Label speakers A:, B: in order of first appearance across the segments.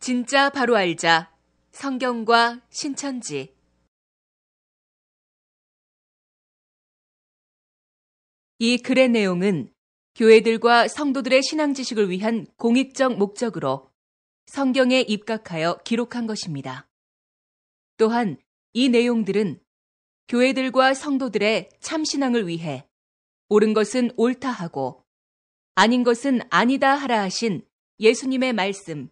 A: 진짜 바로 알자. 성경과 신천지. 이 글의 내용은 교회들과 성도들의 신앙 지식을 위한 공익적 목적으로 성경에 입각하여 기록한 것입니다. 또한 이 내용들은 교회들과 성도들의 참신앙을 위해 옳은 것은 옳다 하고 아닌 것은 아니다 하라 하신 예수님의 말씀,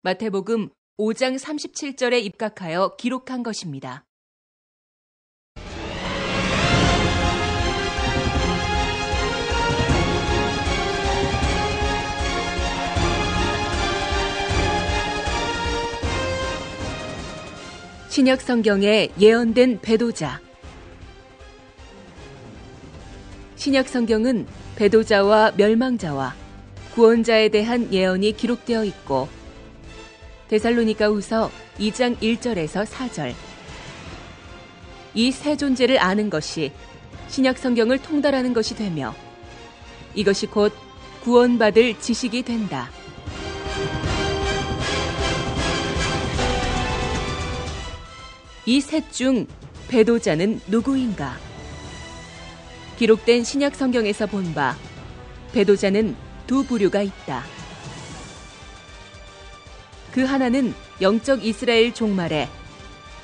A: 마태복음 5장 37절에 입각하여 기록한 것입니다. 신약 성경에 예언된 배도자. 신약 성경은 배도자와 멸망자와 구원자에 대한 예언이 기록되어 있고 데살로니가후서 2장 1절에서 4절. 이 세 존재를 아는 것이 신약 성경을 통달하는 것이 되며 이것이 곧 구원받을 지식이 된다. 이 셋 중 배도자는 누구인가? 기록된 신약 성경에서 본 바 배도자는 두 부류가 있다. 그 하나는 영적 이스라엘 종말에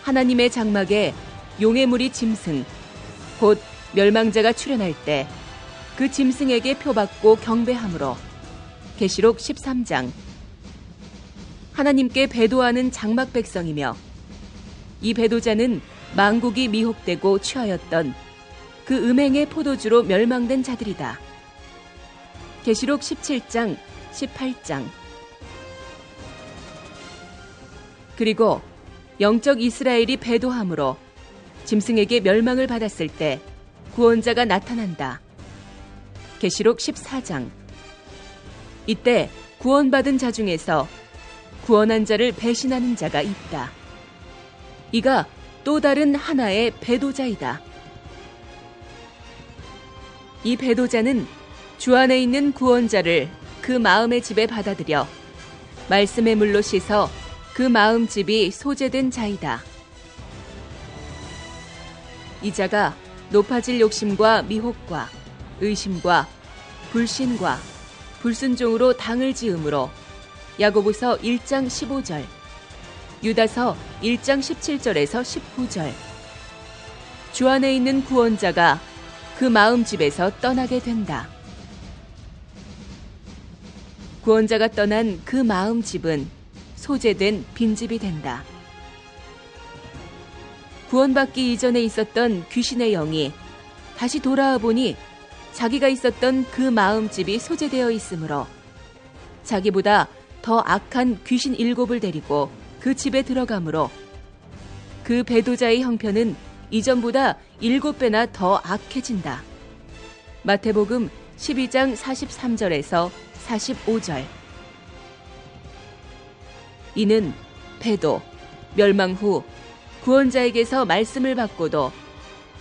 A: 하나님의 장막에 용의 무리 짐승, 곧 멸망자가 출현할 때 그 짐승에게 표받고 경배함으로 계시록 13장. 하나님께 배도하는 장막 백성이며 이 배도자는 만국이 미혹되고 취하였던 그 음행의 포도주로 멸망된 자들이다. 계시록 17장, 18장. 그리고 영적 이스라엘이 배도함으로 짐승에게 멸망을 받았을 때 구원자가 나타난다. 계시록 14장. 이때 구원받은 자 중에서 구원한 자를 배신하는 자가 있다. 이가 또 다른 하나의 배도자이다. 이 배도자는 주 안에 있는 구원자를 그 마음의 집에 받아들여 말씀의 물로 씻어 그 마음 집이 소재된 자이다. 이 자가 높아질 욕심과 미혹과 의심과 불신과 불순종으로 당을 지음으로 야고보서 1장 15절, 유다서 1장 17절에서 19절. 주 안에 있는 구원자가 그 마음 집에서 떠나게 된다. 구원자가 떠난 그 마음 집은 소재된 빈집이 된다. 구원받기 이전에 있었던 귀신의 영이 다시 돌아와 보니 자기가 있었던 그 마음 집이 소재되어 있으므로 자기보다 더 악한 귀신 7을 데리고 그 집에 들어가므로 그 배도자의 형편은 이전보다 7배나 더 악해진다. 마태복음 12장 43절에서 45절. 이는 배도, 멸망 후 구원자에게서 말씀을 받고도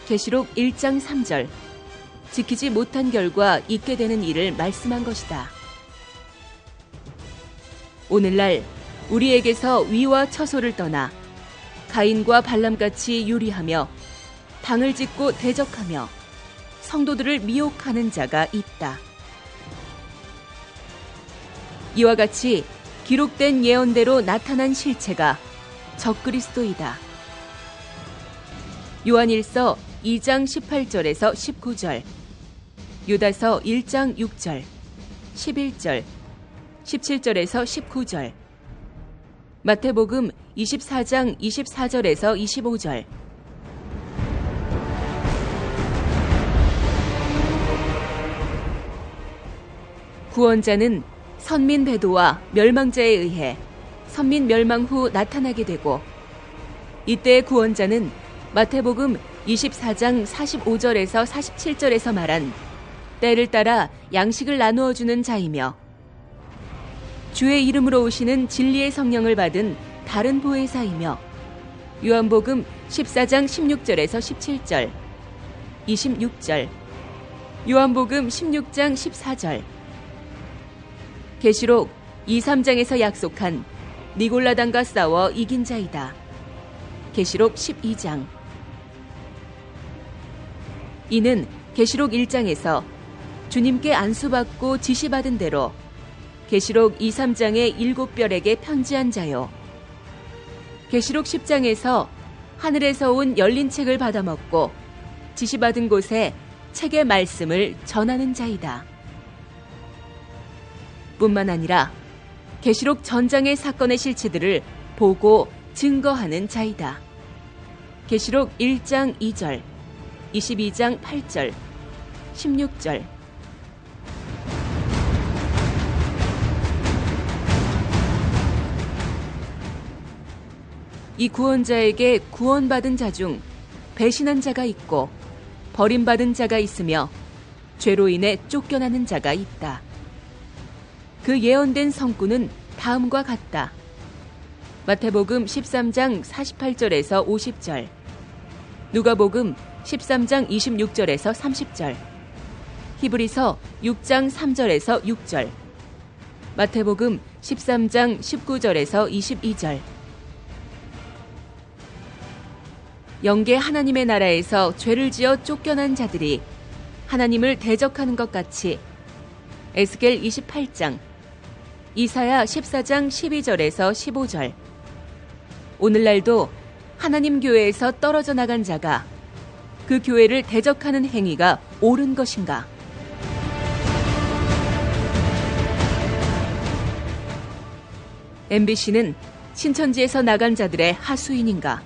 A: 계시록 1장 3절 지키지 못한 결과 있게 되는 일을 말씀한 것이다. 오늘날 우리에게서 위와 처소를 떠나 가인과 발람같이 유리하며 당을 짓고 대적하며 성도들을 미혹하는 자가 있다. 이와 같이 기록된 예언대로 나타난 실체가 적그리스도이다. 요한일서 2장 18절에서 19절, 유다서 1장 6절, 11절, 17절에서 19절, 마태복음 24장 24절에서 25절. 구원자는 선민 배도와 멸망자에 의해 선민 멸망 후 나타나게 되고 이때의 구원자는 마태복음 24장 45절에서 47절에서 말한 때를 따라 양식을 나누어 주는 자이며 주의 이름으로 오시는 진리의 성령을 받은 다른 보혜사이며 요한복음 14장 16절에서 17절, 26절, 요한복음 16장 14절, 계시록 2, 3장에서 약속한 니골라당과 싸워 이긴 자이다. 계시록 12장. 이는 계시록 1장에서 주님께 안수받고 지시받은 대로 계시록 2, 3장의 7별에게 편지한 자요. 계시록 10장에서 하늘에서 온 열린 책을 받아먹고 지시받은 곳에 책의 말씀을 전하는 자이다. 뿐만 아니라 계시록 전장의 사건의 실체들을 보고 증거하는 자이다. 계시록 1장 2절, 22장 8절, 16절. 이 구원자에게 구원받은 자 중 배신한 자가 있고 버림받은 자가 있으며 죄로 인해 쫓겨나는 자가 있다. 그 예언된 성구는 다음과 같다. 마태복음 13장 48절에서 50절, 누가복음 13장 26절에서 30절, 히브리서 6장 3절에서 6절, 마태복음 13장 19절에서 22절. 영계 하나님의 나라에서 죄를 지어 쫓겨난 자들이 하나님을 대적하는 것 같이 에스겔 28장, 이사야 14장 12절에서 15절. 오늘날도 하나님 교회에서 떨어져 나간 자가 그 교회를 대적하는 행위가 옳은 것인가? MBC는 신천지에서 나간 자들의 하수인인가?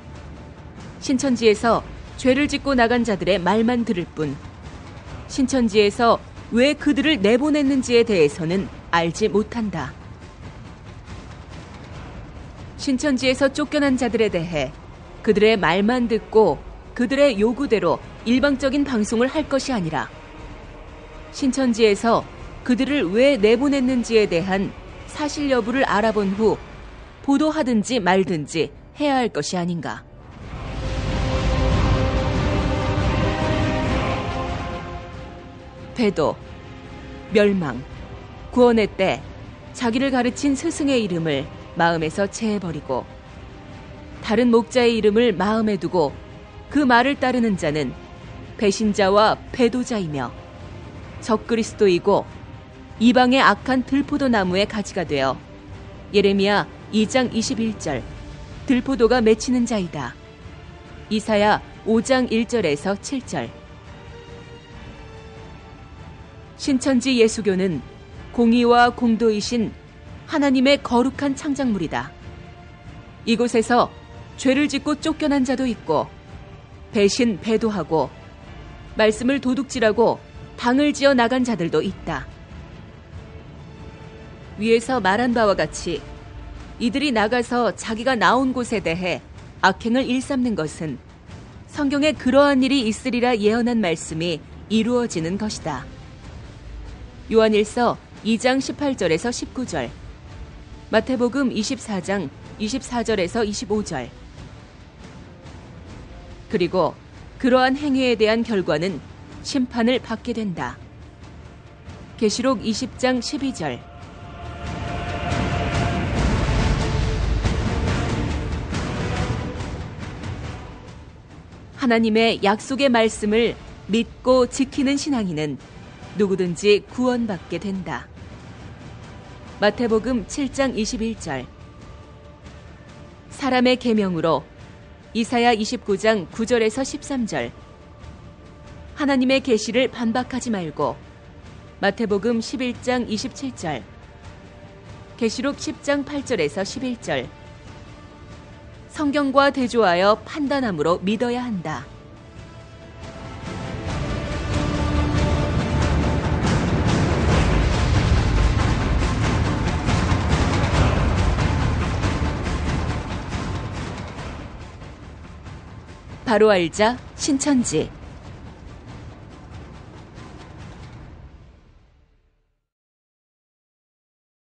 A: 신천지에서 죄를 짓고 나간 자들의 말만 들을 뿐 신천지에서 왜 그들을 내보냈는지에 대해서는 알지 못한다. 신천지에서 쫓겨난 자들에 대해 그들의 말만 듣고 그들의 요구대로 일방적인 방송을 할 것이 아니라 신천지에서 그들을 왜 내보냈는지에 대한 사실 여부를 알아본 후 보도하든지 말든지 해야 할 것이 아닌가. 배도, 멸망, 구원의 때 자기를 가르친 스승의 이름을 마음에서 체해버리고 다른 목자의 이름을 마음에 두고 그 말을 따르는 자는 배신자와 배도자이며 적그리스도이고 이방의 악한 들포도 나무의 가지가 되어 예레미야 2장 21절 들포도가 맺히는 자이다. 이사야 5장 1절에서 7절. 신천지 예수교는 공의와 공도이신 하나님의 거룩한 창작물이다. 이곳에서 죄를 짓고 쫓겨난 자도 있고 배신, 배도하고 말씀을 도둑질하고 당을 지어 나간 자들도 있다. 위에서 말한 바와 같이 이들이 나가서 자기가 나온 곳에 대해 악행을 일삼는 것은 성경에 그러한 일이 있으리라 예언한 말씀이 이루어지는 것이다. 요한일서 2장 18절에서 19절, 마태복음 24장 24절에서 25절. 그리고 그러한 행위에 대한 결과는 심판을 받게 된다. 계시록 20장 12절. 하나님의 약속의 말씀을 믿고 지키는 신앙인은 누구든지 구원받게 된다. 마태복음 7장 21절. 사람의 계명으로 이사야 29장 9절에서 13절. 하나님의 계시를 반박하지 말고 마태복음 11장 27절. 계시록 10장 8절에서 11절. 성경과 대조하여 판단함으로 믿어야 한다. 바로 알자 신천지.